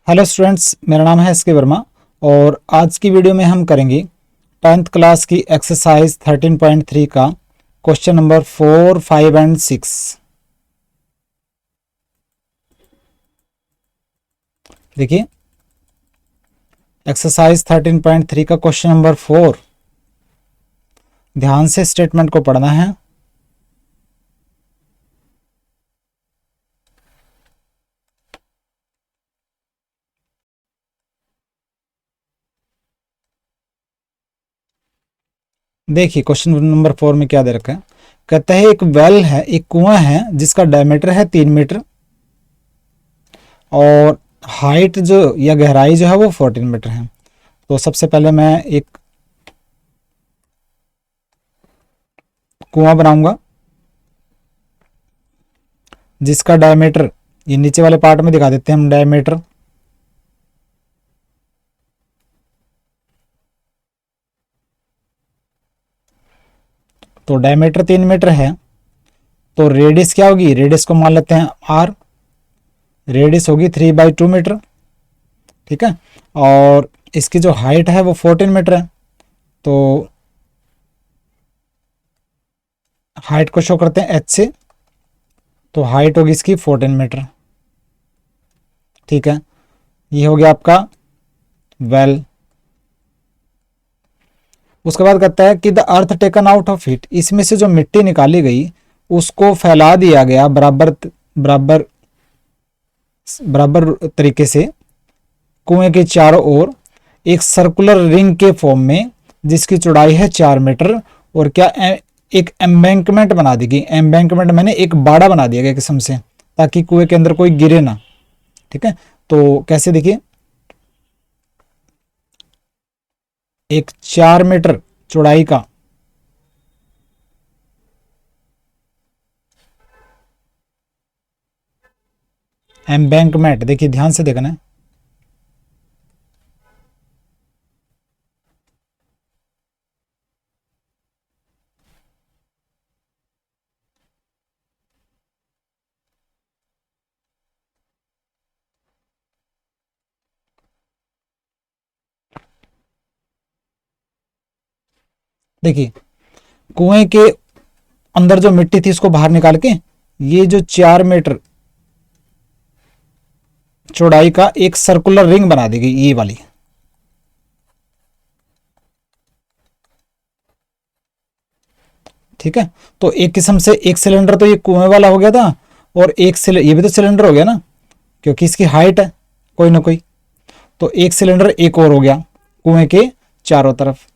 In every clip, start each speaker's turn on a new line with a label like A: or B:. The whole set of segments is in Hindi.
A: हेलो स्टूडेंट्स, मेरा नाम है एस के वर्मा और आज की वीडियो में हम करेंगे 10th क्लास की एक्सरसाइज 13.3 का क्वेश्चन नंबर 4, 5 एंड 6। देखिए, एक्सरसाइज 13.3 का क्वेश्चन नंबर 4। ध्यान से स्टेटमेंट को पढ़ना है। देखिए, क्वेश्चन नंबर 4 में क्या दे रखा है। कहता है एक वेल है, एक कुआं है जिसका डायमीटर है 3 मीटर और हाइट जो या गहराई जो है वो 14 मीटर है। तो सबसे पहले मैं एक कुआं बनाऊंगा जिसका डायमीटर, ये नीचे वाले पार्ट में दिखा देते हैं हम डायमीटर। तो डायमीटर 3 मीटर है, तो रेडियस क्या होगी, रेडियस को मान लेते हैं आर। रेडियस होगी 3/2 मीटर, ठीक है। और इसकी जो हाइट है वो 14 मीटर है, तो हाइट को शो करते हैं एच से, तो हाइट होगी इसकी 14 मीटर, ठीक है। ये हो गया आपका वेल। उसके बाद कहता है कि the earth taken out of it, इसमें से जो मिट्टी निकाली गई उसको फैला दिया गया बराबर बराबर बराबर तरीके से कुएं के चारों ओर एक सर्कुलर रिंग के फॉर्म में, जिसकी चौड़ाई है 4 मीटर। और क्या एक एम्बैंकमेंट बना दी गई। एम्बैंकमेंट मैंने एक बाड़ा बना दिया गया किस्म से, ताकि कुएं के अंदर कोई गिरे ना, ठीक है। तो कैसे, देखिए, एक 4 मीटर चौड़ाई का एम्बैंकमेंट, देखिए ध्यान से देखना है। देखिए, कुएं के अंदर जो मिट्टी थी उसको बाहर निकाल के ये जो 4 मीटर चौड़ाई का एक सर्कुलर रिंग बना दी गई, ये वाली, ठीक है। तो एक किस्म से एक सिलेंडर तो ये कुएं वाला हो गया था, और एक ये भी तो सिलेंडर हो गया ना, क्योंकि इसकी हाइट है कोई ना कोई। तो एक सिलेंडर एक और हो गया कुएं के चारों तरफ,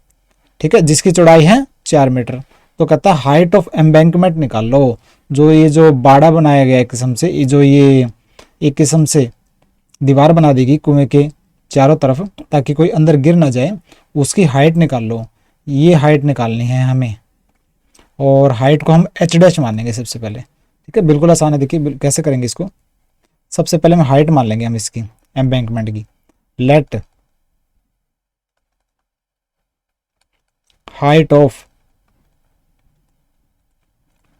A: ठीक है, जिसकी चौड़ाई है 4 मीटर। तो कहता है हाइट ऑफ एम्बैंकमेंट निकाल लो, जो ये जो बाड़ा बनाया गया एक किस्म से, जो ये एक किस्म से दीवार बना देगी कुएं के चारों तरफ ताकि कोई अंदर गिर ना जाए, उसकी हाइट निकाल लो। ये हाइट निकालनी है हमें, और हाइट को हम एच डैश मानेंगे सबसे पहले, ठीक है। बिल्कुल आसान है, देखिए कैसे करेंगे इसको। सबसे पहले हम हाइट मान लेंगे हम इसकी एम्बैंकमेंट की। लेट हाइट ऑफ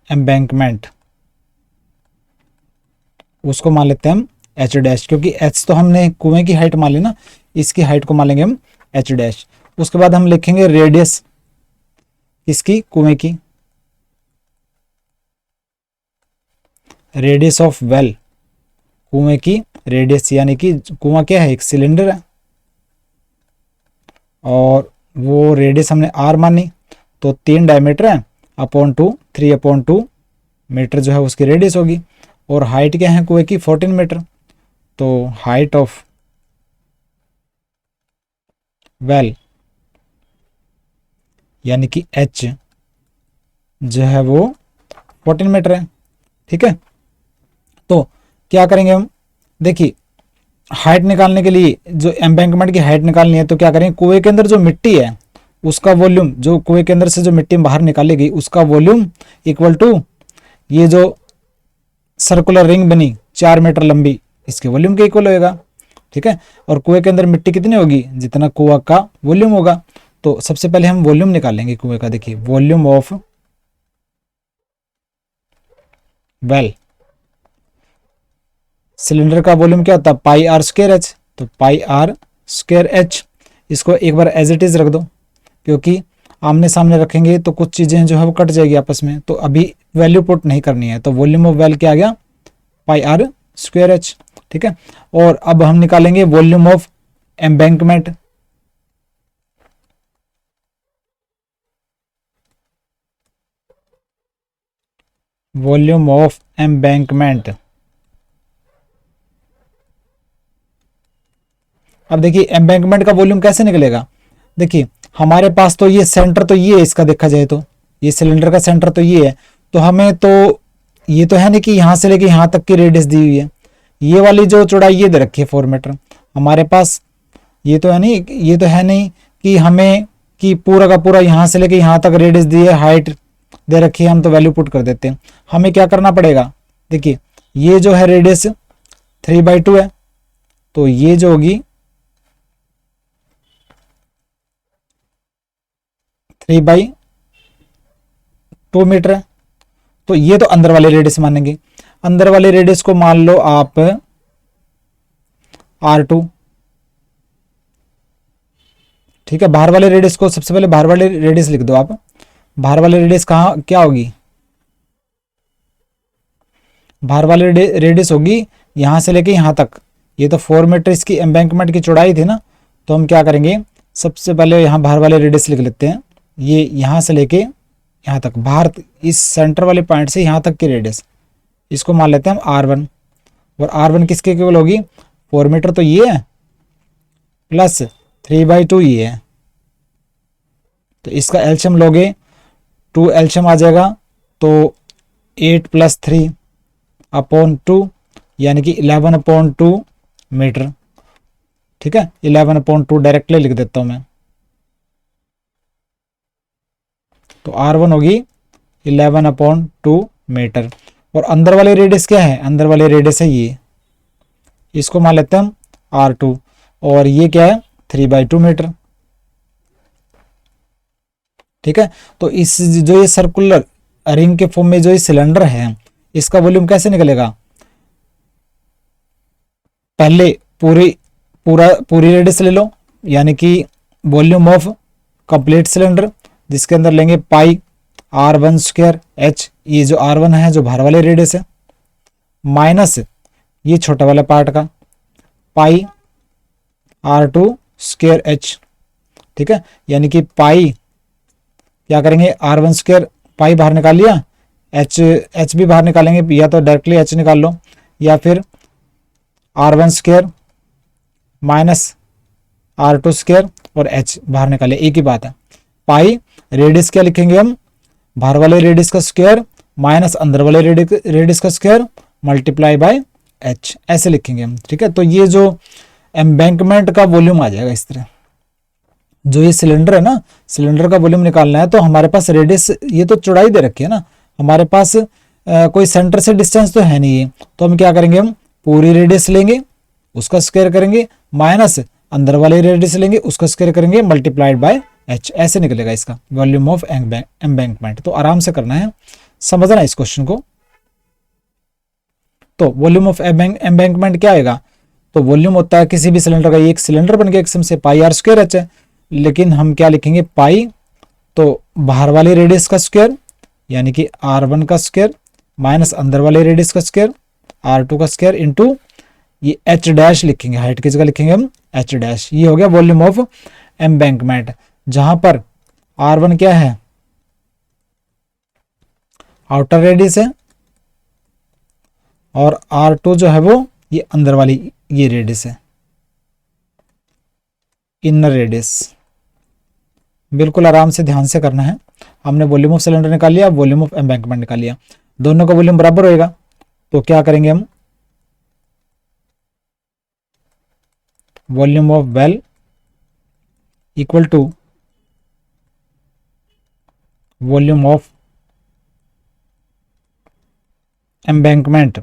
A: एम्बैंकमेंट, उसको मान लेते हैं हम एच डैश, क्योंकि एच तो हमने कुएं की हाइट मान ली ना, इसकी हाइट को मान लेंगे हम एच डैश। उसके बाद हम लिखेंगे रेडियस इसकी कुएं की, रेडियस ऑफ वेल, कुएं की रेडियस, यानी कि कुआं क्या है, एक सिलेंडर है और वो रेडियस हमने आर मानी, तो 3 डायमीटर है अपॉन 2, 3/2 मीटर जो है उसकी रेडियस होगी। और हाइट क्या है कुएं की 14 मीटर, तो हाइट ऑफ वेल यानी कि एच जो है वो 14 मीटर है, ठीक है। तो क्या करेंगे हम, देखिए हाइट निकालने के लिए, जो एम्बैंकमेंट की हाइट निकालनी है, तो क्या करेंगे, कुएं के अंदर जो मिट्टी है उसका वॉल्यूम, जो कुएं के अंदर से जो मिट्टी बाहर निकाली गई उसका वॉल्यूम इक्वल टू ये जो सर्कुलर रिंग बनी 4 मीटर लंबी, इसके वॉल्यूम के इक्वल होएगा, ठीक है। और कुएं के अंदर मिट्टी कितनी होगी, जितना कुआं का वॉल्यूम होगा। तो सबसे पहले हम वॉल्यूम निकालेंगे कुएं का। देखिए वॉल्यूम ऑफ वेल, सिलेंडर का वॉल्यूम क्या होता है, पाई आर स्क्वायर एच, तो पाई आर स्क्वायर एच, इसको एक बार एज इट इज रख दो, क्योंकि आमने सामने रखेंगे तो कुछ चीजें जो है वो कट जाएगी आपस में, तो अभी वैल्यू पुट नहीं करनी है। तो वॉल्यूम ऑफ वेल क्या आ गया, पाई आर स्क्वायर एच। ठीक है, और अब हम निकालेंगे volume of embankment. Volume of embankment, अब देखिए एम्बैंकमेंट का वॉल्यूम कैसे निकलेगा। देखिए हमारे पास तो ये सेंटर तो ये है इसका, देखा जाए तो ये सिलेंडर का सेंटर तो ये है, तो हमें तो ये तो है नहीं कि यहां से लेके यहां तक की रेडियस दी हुई है, ये वाली जो चौड़ाई ये दे रखी है 4 मीटर हमारे पास, ये तो है नहीं, ये तो है नहीं कि हमें कि पूरा का पूरा यहां से लेके यहां तक रेडियस दी है, हाइट दे रखी है, हम तो वैल्यू पुट कर देते हैं। हमें क्या करना पड़ेगा, देखिए ये जो है रेडियस 3/2 है, तो ये जो होगी 3/2 मीटर है, तो ये तो अंदर वाले रेडियस मानेंगे। अंदर वाले रेडियस को मान लो आप R2। ठीक है, बाहर वाले रेडियस को सबसे पहले बाहर वाले रेडियस लिख दो आप। बाहर वाले रेडियस कहाँ क्या होगी, बाहर वाले रेडियस होगी यहां से लेके यहां तक, ये तो 4 मीटर इसकी एम्बैंकमेंट की चौड़ाई थी ना, तो हम क्या करेंगे सबसे पहले यहां बाहर वाले रेडियस लिख लेते हैं। ये यहां से लेके यहां तक, बाहर इस सेंटर वाले पॉइंट से यहां तक की रेडियस, इसको मान लेते हैं हम R1, और R1 किसके इक्वल होगी, 4 मीटर तो ये है प्लस 3/2 ये है, तो इसका एलसीएम लोगे 2 एलसीएम आ जाएगा, तो 8 + 3/2 यानी कि 11/2 मीटर। ठीक है, 11/2 डायरेक्टली लिख देता हूं मैं, तो R1 होगी 11/2 मीटर। और अंदर वाले रेडियस क्या है, अंदर वाले रेडियस है ये, इसको मान लेते हैं हम R2, और ये क्या है 3/2 मीटर। ठीक है, तो इस जो ये सर्कुलर रिंग के फॉर्म में जो ये सिलेंडर है, इसका वॉल्यूम कैसे निकलेगा, पहले पूरी रेडियस ले लो, यानी कि वॉल्यूम ऑफ कंप्लीट सिलेंडर, जिसके अंदर लेंगे पाई R1 स्क्वायर एच, ये जो R1 है जो बाहर वाले रेडियस है, माइनस ये छोटा वाला पार्ट का पाई R2 स्क्वायर एच। ठीक है, यानी कि पाई क्या करेंगे R1 स्क्वायर, पाई बाहर निकाल लिया, एच भी बाहर निकालेंगे, या तो डायरेक्टली एच निकाल लो, या फिर R1 square minus R2 square और एच बाहर निकाले, एक ही बात है। पाई रेडियस क्या लिखेंगे हम, बाहर वाले रेडियस का स्क्वायर माइनस अंदर वाले रेडियस का स्क्वायर मल्टीप्लाई बाय एच, ऐसे लिखेंगे हम। ठीक है, तो ये जो एम्बैंकमेंट का वॉल्यूम आ जाएगा इस तरह। जो ये सिलेंडर है ना, सिलेंडर का वॉल्यूम निकालना है, तो हमारे पास रेडियस ये तो चौड़ाई दे रखी है ना, हमारे पास कोई सेंटर से डिस्टेंस तो है नहीं है, तो हम क्या करेंगे, हम पूरी रेडियस लेंगे उसका स्क्वायर करेंगे, माइनस अंदर वाले रेडियस लेंगे उसका स्क्वायर करेंगे, मल्टीप्लाइड बाय एच, ऐसे निकलेगा इसका वॉल्यूम ऑफ एम्बैंकमेंट। तो आराम से करना है, समझना इस क्वेश्चन को। तो वॉल्यूम ऑफ एम्बैंकमेंट क्या आएगा, तो वॉल्यूम होता है किसी भी सिलेंडर का, एक सिलेंडर बन गया एकदम से, पाई R स्क्वायर एच है, लेकिन हम क्या लिखेंगे पाई, तो बाहर वाले रेडियस का स्क्वायर यानी कि R1 का स्क्वायर माइनस अंदर वाले रेडियस का स्क्वायर R2 का स्क्वायर इंटू ये एच डैश लिखेंगे, हाइट की जगह लिखेंगे हम एच डैश। ये हो गया वॉल्यूम ऑफ एम्बैंकमेंट, जहां पर R1 क्या है, आउटर रेडियस है, और R2 जो है वो ये अंदर वाली ये रेडियस है, इनर रेडियस। बिल्कुल आराम से ध्यान से करना है। हमने वॉल्यूम ऑफ सिलेंडर निकाल लिया, वॉल्यूम ऑफ एम्बैंकमेंट निकाल लिया, दोनों का वॉल्यूम बराबर होएगा, तो क्या करेंगे हम, volume of well equal to volume of embankment.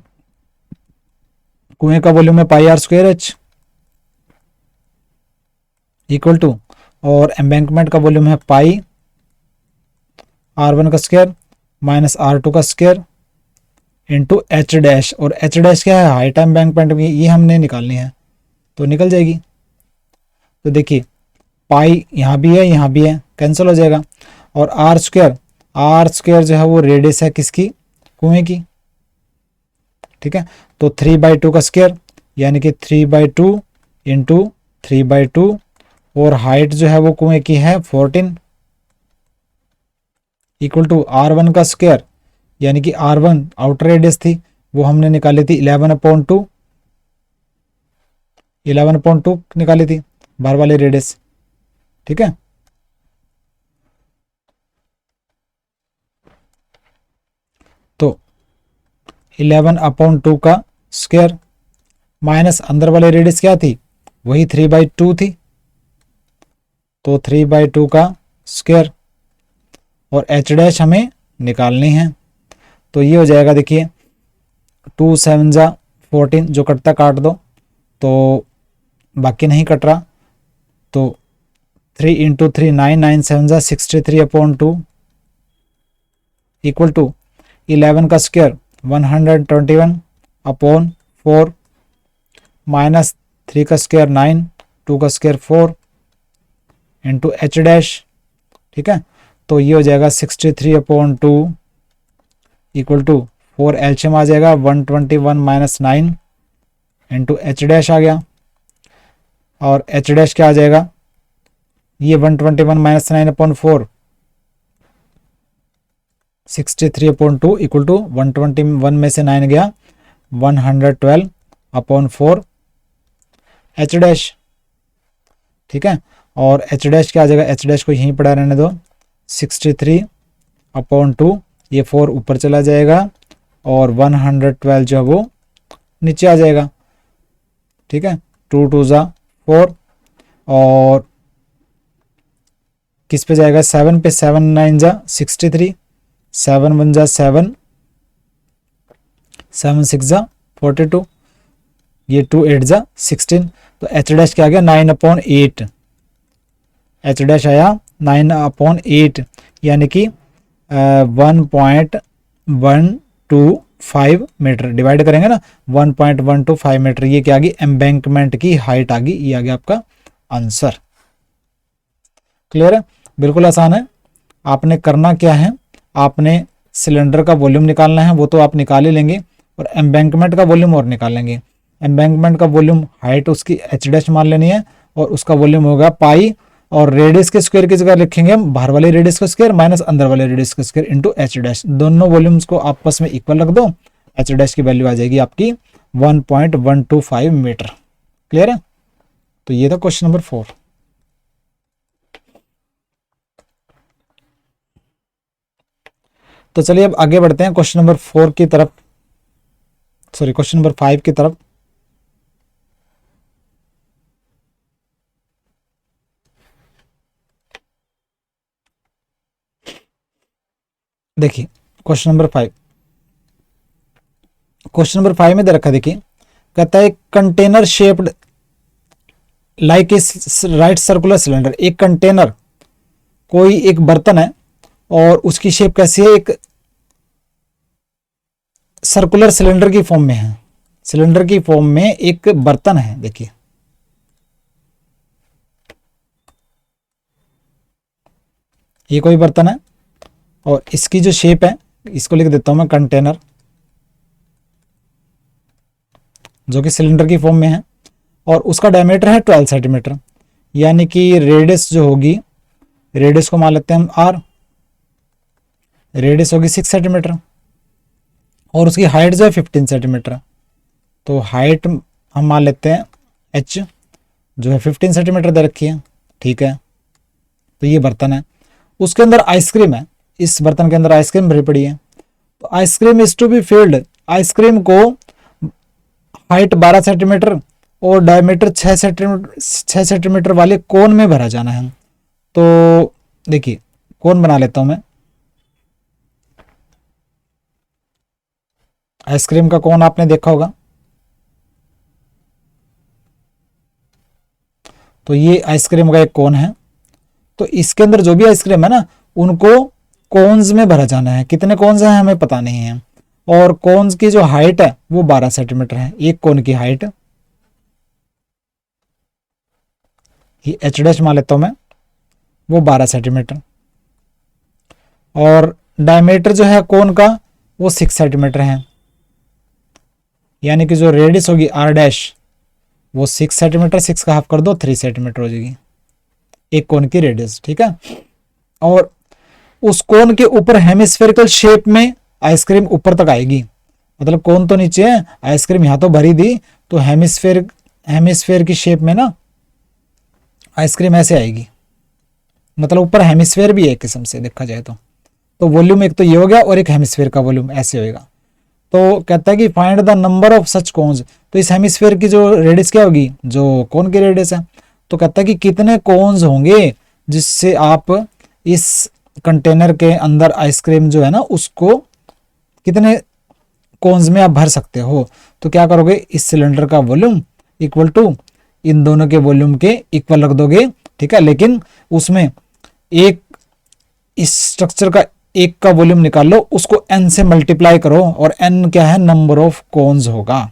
A: कुएं का वॉल्यूम है pi R square h equal to, और एम्बैंकमेंट का वॉल्यूम है पाई R1 का स्क्वायर माइनस R2 का स्क्वायर इंटू एच डैश, और एच डैश क्या है, हाइट एम्बैंकमेंट में, ये हमने निकालनी है। तो निकल जाएगी। तो देखिए पाई यहाँ भी है, यहाँ भी है, कैंसिल हो जाएगा। और आर स्क्वायर जो है वो रेडियस है किसकी, कुएं की, ठीक है। तो 3/2 का स्क्वायर यानी कि 3/2 इंटू 3/2, और हाइट जो है वो कुएं की है 14, इक्वल टू R1 का स्क्वायर यानी कि R1 आउटर रेडियस थी, वो हमने निकाली थी 11/2, 11/2 निकाली थी बाहर वाली रेडियस, ठीक है। तो 11/2 का स्क्वायर माइनस अंदर वाली रेडियस क्या थी, वही 3/2 थी, तो 3/2 का स्क्वायर, और एच डैश हमें निकालनी है। तो ये हो जाएगा, देखिए 2 7 जा 14, जो कटता काट दो, तो बाकी नहीं कट रहा। तो 3 इंटू 3 9, 9 7 जा 63/2 इक्वल टू 11 का स्क्वायर 121/4 माइनस 3 का स्क्वायर 9, 2 का स्क्वायर 4 इंटू एच डैश, ठीक है। तो ये हो जाएगा 63/2 इक्वल टू 4 एलसीएम आ जाएगा 121 माइनस 9 इंटू एच डैश आ गया, और एच डैश क्या आ जाएगा, ये 121 माइनस 9/4 63/2 इक्वल टू 121 में से 9 गया 112/4 एच डैश, ठीक है। और एच डैश क्या आ जाएगा, एच डैश को यहीं पड़ा रहने दो, 63/2, ये 4 ऊपर चला जाएगा और 112 जो है वो नीचे आ जाएगा, ठीक है। 2 2 जा 4, और किस पे जाएगा, 7 पे, 7 9 जा 63, 7 1 जा 7, 7 6 जा 42, ये 2 8 जा 16। तो एच डैश क्या आ गया 9/8, एच डैश आया 9/8 यानी कि 1.125 मीटर, डिवाइड करेंगे ना 1.125 मीटर, ये क्या आ गई, एम्बैंकमेंट की हाइट आ गई, ये आ गया आपका आंसर। क्लियर है, बिल्कुल आसान है। आपने करना क्या है, आपने सिलेंडर का वॉल्यूम निकालना है, वो तो आप निकाल ही लेंगे, और एम्बैंकमेंट का वॉल्यूम और निकाल लेंगे। एम्बैंकमेंट का वॉल्यूम हाइट उसकी एच डैश मान लेनी है, और उसका वॉल्यूम होगा पाई, और रेडियस के स्क्वायर की जगह लिखेंगे हम बाहर वाले रेडियस का स्क्वायर माइनस अंदर वाले रेडियस का स्क्वायर इंटू एच डैश, दोनों वॉल्यूम्स को आपस में इक्वल रख दो, एच डैश की वैल्यू आ जाएगी आपकी 1.125 मीटर। क्लियर है, तो ये था क्वेश्चन नंबर 4। तो चलिए अब आगे बढ़ते हैं क्वेश्चन नंबर 4 की तरफ, सॉरी क्वेश्चन नंबर 5 की तरफ। देखिए क्वेश्चन नंबर 5, क्वेश्चन नंबर 5 में दे रखा, देखिए कहता है container shaped like a right circular cylinder, एक कंटेनर, कोई एक बर्तन है और उसकी शेप कैसी है, एक सर्कुलर सिलेंडर की फॉर्म में है, सिलेंडर की फॉर्म में एक बर्तन है। देखिए ये कोई बर्तन है और इसकी जो शेप है, इसको लिख देता हूं मैं कंटेनर, जो कि सिलेंडर की फॉर्म में है, और उसका डायमीटर है 12 सेंटीमीटर, यानी कि रेडियस जो होगी, रेडियस को मान लेते हैं हम आर, रेडियस होगी 6 सेंटीमीटर, और उसकी हाइट जो है 15 सेंटीमीटर, तो हाइट हम मान लेते हैं एच, जो है 15 सेंटीमीटर दे रखी है, ठीक है। तो ये बर्तन है, उसके अंदर आइसक्रीम है, इस बर्तन के अंदर आइसक्रीम भरी पड़ी है, तो ice cream is to be filled, ice cream को हाइट 12 सेंटीमीटर और डायमीटर 6 सेंटीमीटर वाले कोन में भरा जाना है। तो देखिए कोन बना लेता हूं मैं, आइसक्रीम का कोन आपने देखा होगा, तो ये आइसक्रीम का एक कोन है, तो इसके अंदर जो भी आइसक्रीम है ना, उनको कोन्स में भरा जाना है। कितने कोन्स हैं हमें पता नहीं है, और कोन्स की जो हाइट है वो 12 सेंटीमीटर है, एक कोन की हाइट ये एच डैश मान लेता हूँ मैं, वो 12 सेंटीमीटर, और डायमीटर जो है कोन का वो 6 सेंटीमीटर है, यानी कि जो रेडियस होगी आर डैश वो 6 सेंटीमीटर, 6 का हाफ कर दो 3 सेंटीमीटर हो जाएगी एक कोन की रेडियस। ठीक है, और उस कोन के ऊपर हेमिस्फेरिकल शेप में आइसक्रीम ऊपर तक आएगी, मतलब कोन तो नीचे है, आइसक्रीम यहां तो भरी दी, तो हेमिस्फेयर की शेप में ना आइसक्रीम ऐसे आएगी, मतलब ऊपर हेमिस्फेयर भी है एक किस्म से देखा जाए तो वॉल्यूम एक तो ये हो गया और एक हेमिस्फेयर का वॉल्यूम ऐसे होएगा। तो कहता है कि find the number of such cones, तो इस हेमिस्फेयर की जो रेडियस क्या होगी, जो कोन की रेडियस है, तो कहता है कि कितने कोन्स होंगे जिससे आप इस कंटेनर के अंदर आइसक्रीम जो है ना उसको कितने कोन्स में आप भर सकते हो। तो क्या करोगे, इस सिलेंडर का वॉल्यूम इक्वल टू इन दोनों के वॉल्यूम के इक्वल रख दोगे। ठीक है, लेकिन उसमें एक इस स्ट्रक्चर का एक का वॉल्यूम निकाल लो, उसको n से मल्टीप्लाई करो, और n क्या है, नंबर ऑफ कोन्स होगा।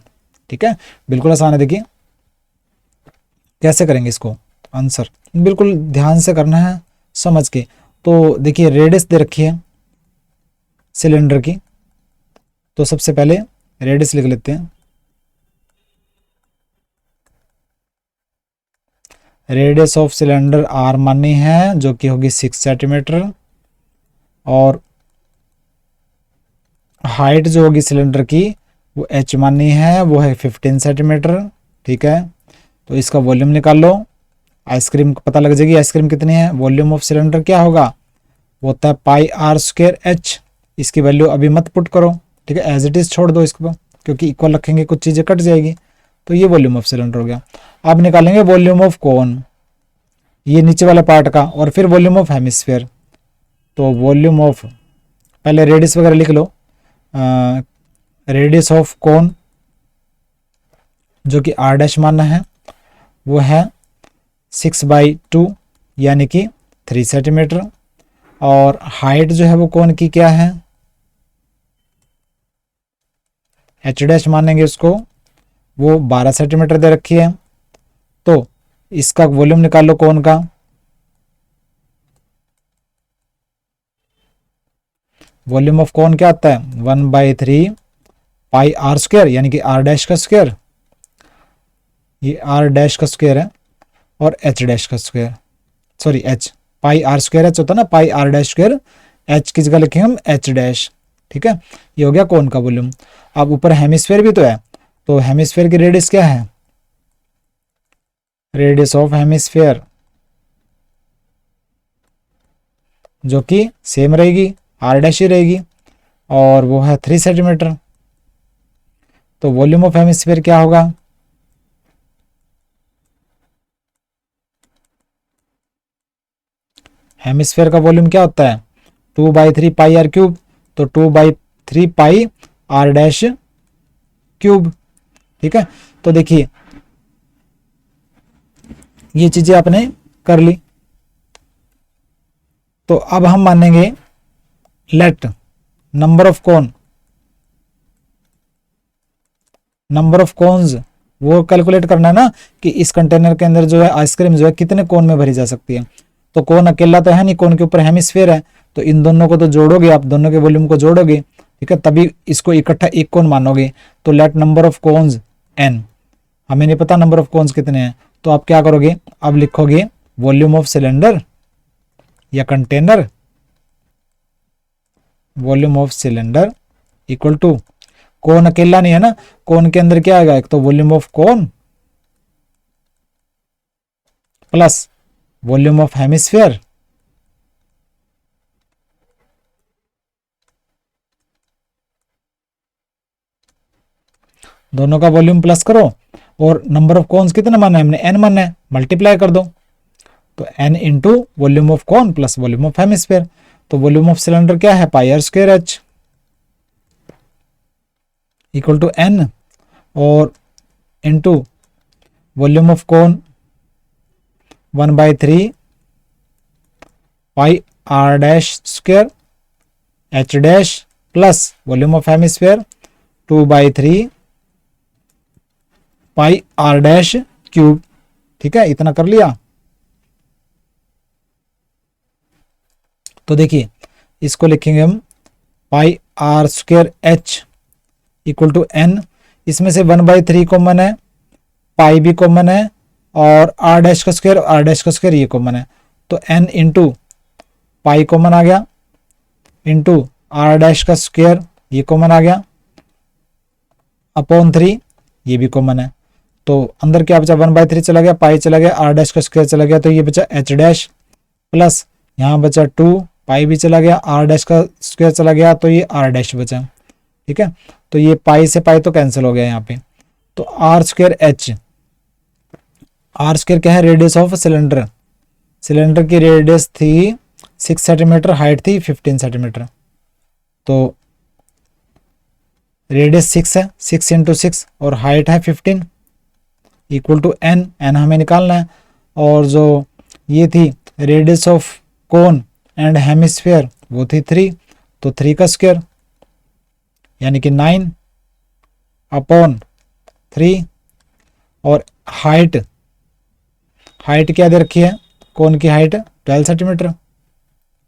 A: ठीक है, बिल्कुल आसान है। देखिए कैसे करेंगे इसको, आंसर बिल्कुल ध्यान से करना है समझ के। तो देखिए रेडियस दे रखी है सिलेंडर की, तो सबसे पहले रेडियस लिख लेते हैं। रेडियस ऑफ सिलेंडर आर मानी है जो कि होगी 6 सेंटीमीटर, और हाइट जो होगी सिलेंडर की वो एच मानी है, वो है 15 सेंटीमीटर। ठीक है, तो इसका वॉल्यूम निकाल लो, आइसक्रीम पता लग जाएगी आइसक्रीम कितनी है। वॉल्यूम ऑफ सिलेंडर क्या होगा, वो होता है पाई आर स्क्वायर एच। इसकी वैल्यू अभी मत पुट करो, ठीक है, एज इट इज छोड़ दो इसको, क्योंकि इक्वल रखेंगे कुछ चीज़ें कट जाएगी। तो ये वॉल्यूम ऑफ सिलेंडर हो गया। अब निकालेंगे वॉल्यूम ऑफ कोन, ये नीचे वाले पार्ट का, और फिर वॉल्यूम ऑफ हेमिस्फीयर। तो वॉल्यूम ऑफ, पहले रेडियस वगैरह लिख लो, रेडियस ऑफ कोन जो कि आर डैश मानना है वो है 6/2 यानी कि 3 सेंटीमीटर, और हाइट जो है वो कोन की क्या है, एच डैश मानेंगे उसको, वो 12 सेंटीमीटर दे रखी है। तो इसका वॉल्यूम निकाल लो कोन का, वॉल्यूम ऑफ कोन क्या आता है 1/3 पाई आर स्क्वायर, यानी कि आर डैश का स्क्वायर, ये आर डैश का स्क्वायर है, और एच डैश का square, sorry h, pi r square h होता है ना, pi r dash square, h की जगह लिखेंगे हम एच डैश। ठीक है, ये हो गया कोन का वॉल्यूम। अब ऊपर हेमिस्फीयर भी तो है, तो हेमिस्फीयर की रेडियस क्या है, रेडियस ऑफ हेमिस्फीयर जो कि सेम रहेगी, आर डैश ही रहेगी, और वो है 3 सेंटीमीटर। तो वॉल्यूम ऑफ हेमिस्फीयर क्या होगा, हेमिस्फीयर का वॉल्यूम क्या होता है 2/3 पाई आर क्यूब, तो 2/3 पाई आर डैश क्यूब। ठीक है, तो देखिए ये चीजें आपने कर ली। तो अब हम मानेंगे late number of cone, number of cones वो कैलकुलेट करना है ना, कि इस कंटेनर के अंदर जो है आइसक्रीम जो है कितने कोन में भरी जा सकती है। तो कोन अकेला तो है नहीं, कोन के ऊपर हेमिस्फीयर है, तो इन दोनों को तो जोड़ोगे आप, दोनों के वॉल्यूम को जोड़ोगे, ठीक है, तभी इसको इकट्ठा एक कोन मानोगे। तो late number of cones n, हमें नहीं पता नंबर ऑफ कोन्स कितने हैं, तो आप क्या करोगे, अब लिखोगे वॉल्यूम ऑफ सिलेंडर या container, volume of cylinder equal to, cone अकेला नहीं है ना, कोन के अंदर क्या आएगा, एक तो volume of cone plus volume of hemisphere दोनों का वॉल्यूम प्लस करो, और नंबर ऑफ कोन्स कितने माना है हमने, n माना है, मल्टीप्लाई कर दो, तो n into volume of cone plus volume of hemisphere. तो वॉल्यूम ऑफ सिलेंडर क्या है pi r square h equal to n, और into volume of cone 1/3 pi r dash square h dash plus volume of hemisphere 2/3 pi r dash cube. ठीक है, इतना कर लिया। तो देखिए इसको लिखेंगे हम pi r square h equal to n, इसमें से 1/3 कॉमन है, पाई भी कॉमन है, और आर डैश का स्क्वायर ये कॉमन है, तो एन इंटू पाई कॉमन आ गया, इंटू आर डैश का स्क्वायर ये कॉमन आ गया, अपॉन 3 ये भी कॉमन है, तो अंदर क्या बचा 1/3 चला गया, पाई चला गया, आर डैश का स्क्वायर चला गया, तो ये बचा एच डैश, प्लस यहाँ बचा 2, पाई भी चला गया, आर डैश का स्क्वायर चला गया, तो ये आर डैश बचा। ठीक है, तो ये पाई से पाई तो कैंसिल हो गया यहाँ पे, तो r square h, r square क्या है, रेडियस ऑफ सिलेंडर, सिलेंडर की रेडियस थी 6 सेंटीमीटर, हाइट थी 15 सेंटीमीटर, तो रेडियस 6 है, 6 इंटू 6 और हाइट है 15 इक्वल टू एन, एन हमें निकालना है, और जो ये थी radius of cone and hemisphere वो थी 3, तो 3 का स्क्वायर यानी कि 9 अपॉन 3, और हाइट क्या दे रखी है, कोन की हाइट 12 सेंटीमीटर,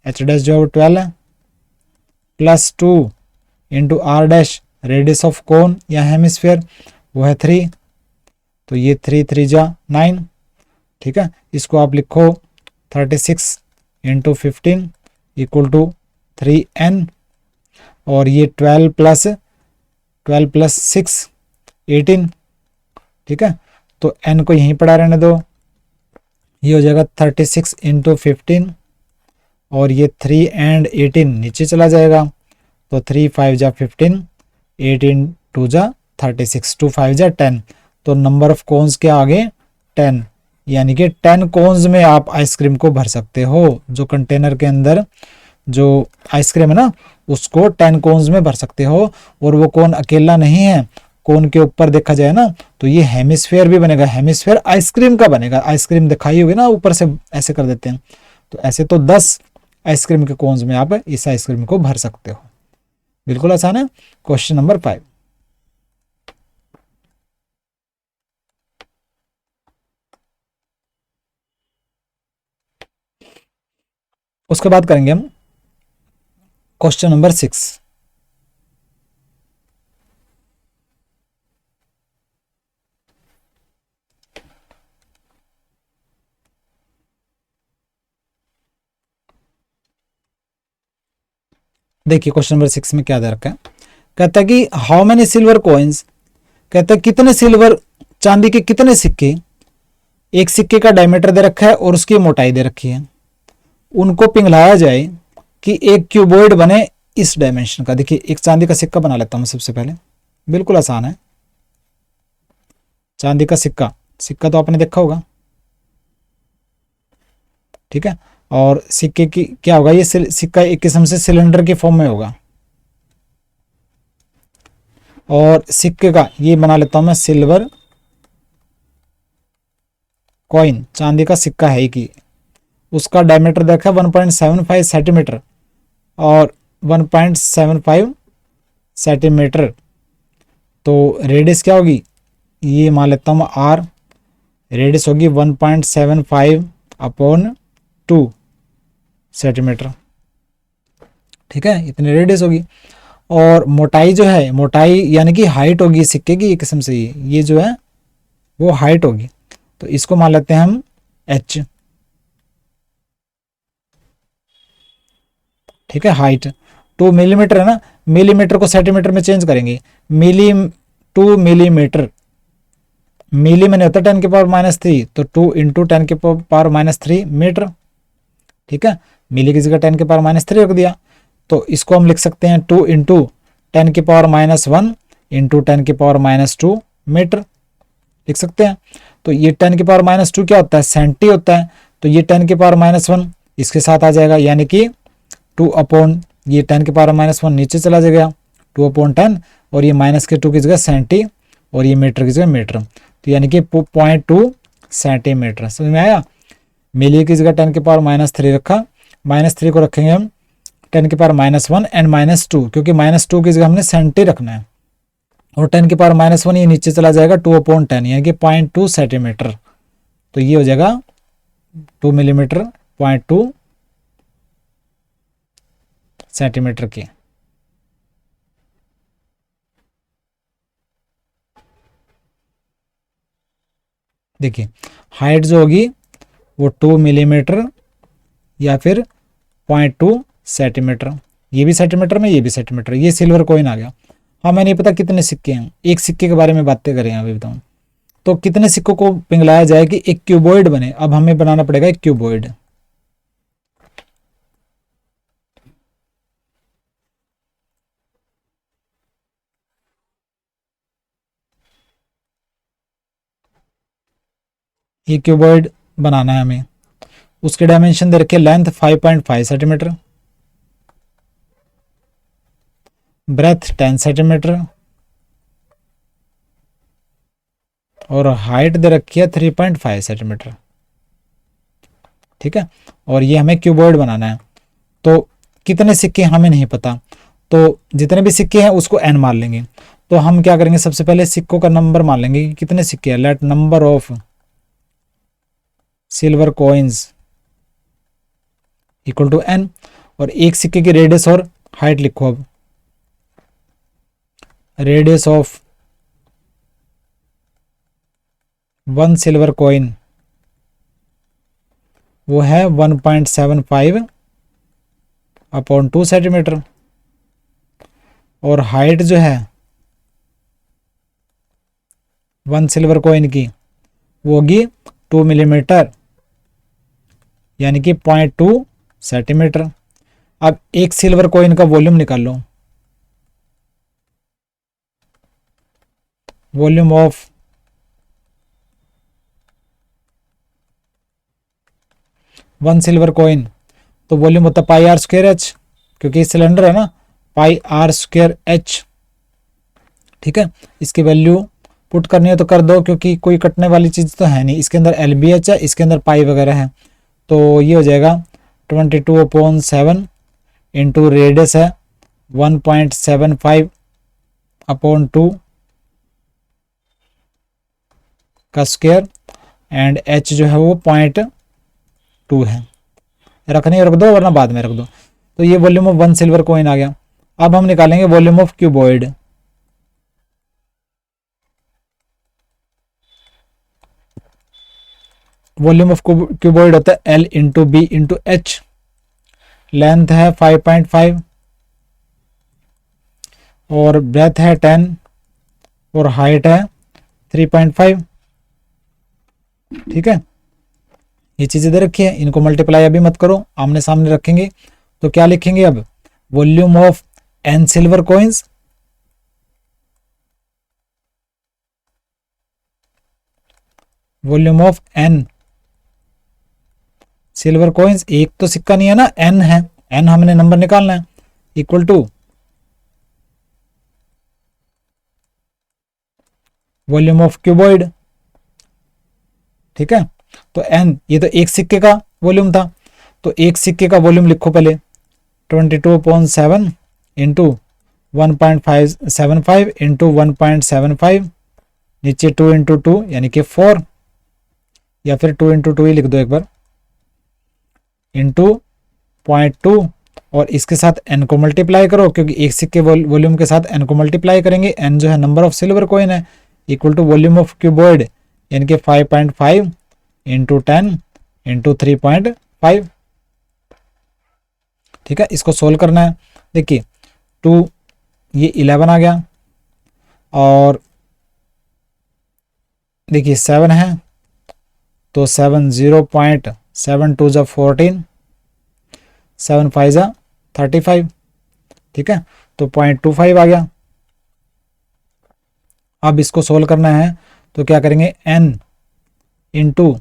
A: एच डैश जो है वो 12 है, plus 2 into r dash radius of cone या हेमिस्फीयर वो है 3, तो ये 3 3 जा 9। ठीक है, इसको आप लिखो 36 इंटू 15 इक्वल टू 3n, और ये 12 प्लस 6 18। ठीक है, तो n को यहीं पड़ा रहने दो, ये हो जाएगा 36 इंटू 15, और ये 3 एंड 18 नीचे चला जाएगा, तो 3 5 जा 15, 18 2 जा 36, 2 5 जा 10, तो नंबर ऑफ कोन्स के आगे 10, यानी कि 10 कोन्स में आप आइसक्रीम को भर सकते हो। जो कंटेनर के अंदर जो आइसक्रीम है ना उसको 10 कोन्स में भर सकते हो, और वो कोन अकेला नहीं है, कोन के ऊपर देखा जाए ना तो ये हेमिस्फीयर भी बनेगा, हेमिस्फीयर आइसक्रीम का बनेगा, आइसक्रीम दिखाई होगी ना ऊपर से ऐसे कर देते हैं, तो ऐसे तो 10 आइसक्रीम के कोन्स में आप इस आइसक्रीम को भर सकते हो। बिल्कुल आसान है। क्वेश्चन नंबर 5, उसके बाद करेंगे हम क्वेश्चन नंबर 6। देखिए क्वेश्चन नंबर 6 में क्या दे रखा है, कहता है कि हाउ मेनी सिल्वर कॉइन्स, कहता है कितने सिल्वर चांदी के कितने सिक्के, एक सिक्के का डायमीटर दे रखा है और उसकी मोटाई दे रखी है, उनको पिघलाया जाए कि एक क्यूबॉइड बने इस डायमेंशन का। देखिए एक चांदी का सिक्का बना लेता हूं सबसे पहले, बिल्कुल आसान है। चांदी का सिक्का, सिक्का तो आपने देखा होगा, ठीक है, और सिक्के की क्या होगा, ये सिक्का एक किस्म से सिलेंडर के फॉर्म में होगा, और सिक्के का ये बना लेता हूं मैं सिल्वर कॉइन, चांदी का सिक्का है कि उसका डायमीटर देखा 1.75 सेंटीमीटर और 1.75 सेंटीमीटर, तो रेडियस क्या होगी, ये मान लेता हूं आर, रेडियस होगी 1.75 अपॉन 2 सेंटीमीटर। ठीक है, इतनी रेडियस होगी, और मोटाई जो है, मोटाई यानी कि हाइट होगी सिक्के की, एक किस्म से ये जो है वो हाइट होगी, तो इसको मान लेते हैं हम h। ठीक है, हाइट 2 मिलीमीटर है ना, मिलीमीटर को सेंटीमीटर में चेंज करेंगे, 2 मिलीमीटर, मिली में नहीं होता 10 के पावर -3, तो 2 इंटू 10 के पावर -3 मीटर। ठीक है, मिली की जगह 10 के पावर -3 रख दिया, तो इसको हम लिख सकते हैं 2 इंटू 10 के पावर -1 इंटू 10 के पावर -2 मीटर लिख सकते हैं। तो ये 10 के पावर -2 क्या होता है, सेंटी होता है, तो ये 10 के पावर -1 इसके साथ आ जाएगा, यानी कि 2 अपॉन ये 10 के पावर -1 नीचे चला जाएगा, 2 अपॉन 10, और ये -2 की जगह सेंटी, और ये मीटर की जगह मीटर, तो यानी कि 0.2 सेंटीमीटर। समझ में आया, मिली की जगह 10 के पावर -3 रखा, -3 को रखेंगे हम 10 के पावर -1 एंड -2, क्योंकि -2 की जगह हमने सेंटी रखना है, और 10 के पावर -1 ये नीचे चला जाएगा 2 अपॉन 10 यानी कि 0.2 सेंटीमीटर, तो ये हो जाएगा 2 मिलीमीटर 0.2 सेंटीमीटर की। देखिए हाइट जो होगी वो 2 मिलीमीटर या फिर 0.2 सेंटीमीटर। ये भी सेंटीमीटर में, ये भी सेंटीमीटर। ये सिल्वर कॉइन आ गया। हाँ मैं नहीं पता कितने सिक्के हैं, एक सिक्के के बारे में बातें करें अभी बताऊँ। तो कितने सिक्कों को पिघलाया जाए कि एक क्यूबॉइड बने। अब हमें बनाना पड़ेगा एक क्यूबॉइड। ये क्यूबॉइड बनाना है हमें। उसके डायमेंशन दे रखे, लेंथ 5.5 सेंटीमीटर, ब्रेथ 10 सेंटीमीटर और हाइट दे रखी है 3.5 सेंटीमीटर। ठीक है, और ये हमें क्यूबॉइड बनाना है। तो कितने सिक्के हमें नहीं पता, तो जितने भी सिक्के हैं उसको n मान लेंगे। तो हम क्या करेंगे, सबसे पहले सिक्कों का नंबर मान लेंगे कि कितने सिक्के हैं। Let number of silver coins equal to n, और एक सिक्के की रेडियस और हाइट लिखो। अब radius of one silver coin वो है 1.75 अपॉन 2 सेंटीमीटर, और हाइट जो है वन सिल्वर कॉइन की वो होगी 2 मिलीमीटर यानी कि 0.2 सेंटीमीटर। अब एक सिल्वर कॉइन का वॉल्यूम निकाल लो। Volume of one silver coin, तो वॉल्यूम होता है पाई आर स्क्वायर एच, क्योंकि सिलेंडर है ना, पाई आर स्क्वायर एच। ठीक है, इसकी वैल्यू पुट करनी है तो कर दो, क्योंकि कोई कटने वाली चीज़ तो है नहीं। इसके अंदर एल बी एच है, इसके अंदर पाई वगैरह है, तो ये हो जाएगा 22/7 इंटू रेडियस है 1.75 अपॉन 2 का स्क्वायर, एंड एच जो है वो 0.2 है। रखनी रख दो वरना बाद में रख दो। तो ये volume of one silver coin आ गया। अब हम निकालेंगे volume of cuboid. Volume of cuboid होता है L into b into h. Length है 5.5 और ब्रेथ है 10 और हाइट है 3.5। ठीक है, ये चीजें दे रखी है, इनको मल्टीप्लाई अभी मत करो, आमने सामने रखेंगे। तो क्या लिखेंगे अब, volume of n silver coins volume of n silver coins, एक तो सिक्का नहीं है ना, n है, n हमने नंबर निकालना है, equal to volume of cuboid. ठीक है, तो n, ये तो एक सिक्के का वॉल्यूम था, तो एक सिक्के का वॉल्यूम लिखो पहले 22/7 इंटू 1.575 इंटू 1.75, नीचे 2 इंटू 2 यानी कि 4, या फिर 2 इंटू 2 ही लिख दो एक बार, इंटू 0.2, और इसके साथ n को मल्टीप्लाई करो, क्योंकि एक सिक्के वॉल्यूम के साथ n को मल्टीप्लाई करेंगे। n जो है नंबर ऑफ सिल्वर कॉइन है, equal to volume of cuboid यानी कि 5.5 इंटू 10 इंटू 3.5। ठीक है, इसको सोल्व करना है। देखिए 2, ये 11 आ गया, और देखिए 7 है, तो 7 0.7 2 14, 7 5 35। ठीक है, तो 0.25 आ गया। अब इसको सोल्व करना है, तो क्या करेंगे, n इंटू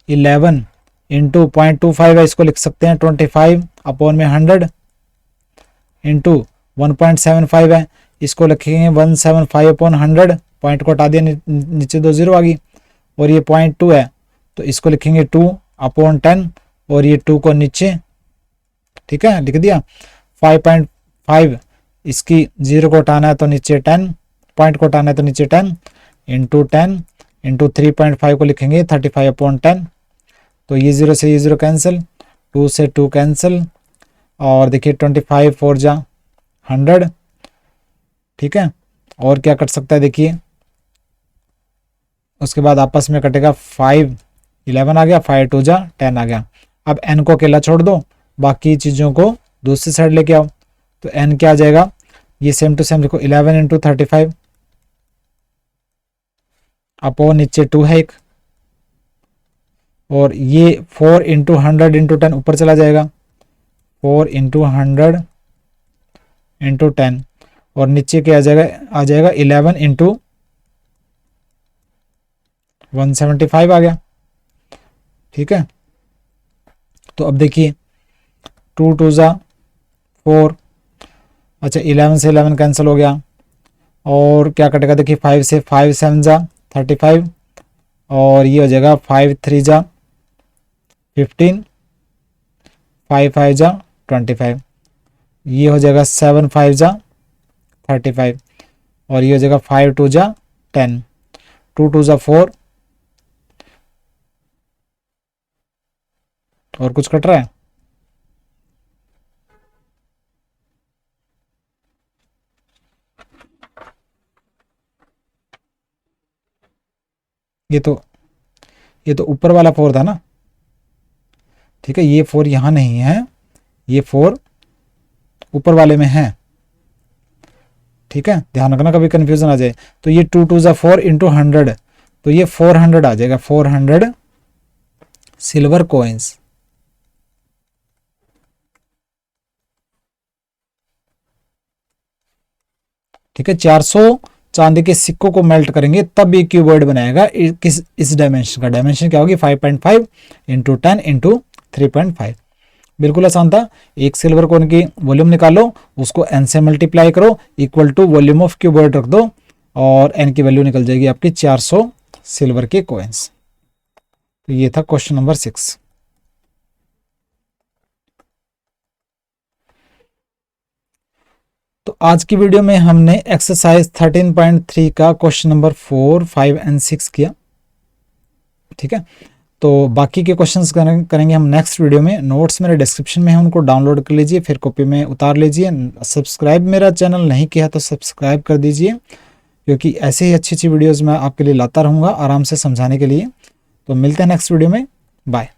A: 11 इंटू 0.25 है, इसको लिख सकते हैं 25 अपॉन में 100 इंटू 1.75 है, इसको लिखेंगे 175 अपॉन 100, पॉइंट को हटा दिया, नीचे 2 0 आ गई, और ये 0.2 है, तो इसको लिखेंगे 2 अपॉन 10, और ये 2 को नीचे, ठीक है, लिख दिया। 5.5, इसकी 0 को हटाना है तो नीचे 10, पॉइंट को हटाना है तो नीचे 10 इंटू 10 इंटू 3.5 को लिखेंगे 35 अपॉन 10, तो ये 0 से ये 0 कैंसिल, 2 से 2 कैंसिल, और देखिए 25 4 जा 100, ठीक है। और क्या कट सकता है देखिए, उसके बाद आपस में कटेगा 5 11 आ गया, 5 2 जा 10 आ गया। अब n को अकेला छोड़ दो, बाकी चीज़ों को दूसरी साइड लेके आओ, तो n क्या आ जाएगा, ये सेम टू सेम देखो 11 इंटू 35 अपो नीचे 2 है एक, और ये 4 इंटू 100 इंटू 10 ऊपर चला जाएगा, 4 इंटू 100 इंटू 10, और नीचे क्या आ जाएगा 11 इंटू 175 आ गया, ठीक है। तो अब देखिए 2 2 जा 4, अच्छा 11 से 11 कैंसिल हो गया, और क्या कटेगा देखिए 5 से 5 7 जा 35, और ये हो जाएगा 5 3 जा 15, 5 5 जा 25, ये हो जाएगा 7 5 जा 35, और ये हो जाएगा 5 2 जा 10, 2 2 जा 4, और कुछ कट रहा है, ये तो ऊपर वाला 4 था ना, ठीक है। ये 4 यहाँ नहीं है, ये 4 ऊपर वाले में है, ठीक है, ध्यान रखना कभी कंफ्यूजन आ जाए। तो ये 2 2 जा 4 इंटू 100, तो ये 400 आ जाएगा, 400 सिल्वर कॉइन्स, ठीक है। 400 चांदी के सिक्कों को मेल्ट करेंगे तब ये क्यूबॉइड बनाएगा। इस डायमेंशन का डायमेंशन क्या होगी 5.5 इंटू 10 इंटू 3.5, बिल्कुल आसान था। एक सिल्वर कॉइन की वॉल्यूम निकालो, उसको n से मल्टीप्लाई करो, equal to volume of cuboid रख दो, और n की वैल्यू निकल जाएगी आपकी 400 सिल्वर के कॉइन्स। तो ये था क्वेश्चन नंबर 6। तो आज की वीडियो में हमने एक्सरसाइज 13.3 का क्वेश्चन नंबर 4 5 एंड 6 किया, ठीक है। तो बाकी के क्वेश्चंस करेंगे हम नेक्स्ट वीडियो में। नोट्स मेरे डिस्क्रिप्शन में है, उनको डाउनलोड कर लीजिए, फिर कॉपी में उतार लीजिए। सब्सक्राइब मेरा चैनल नहीं किया तो सब्सक्राइब कर दीजिए, क्योंकि ऐसे ही अच्छी अच्छी वीडियोज़ मैं आपके लिए लाता रहूँगा आराम से समझाने के लिए। तो मिलते हैं नेक्स्ट वीडियो में, बाय।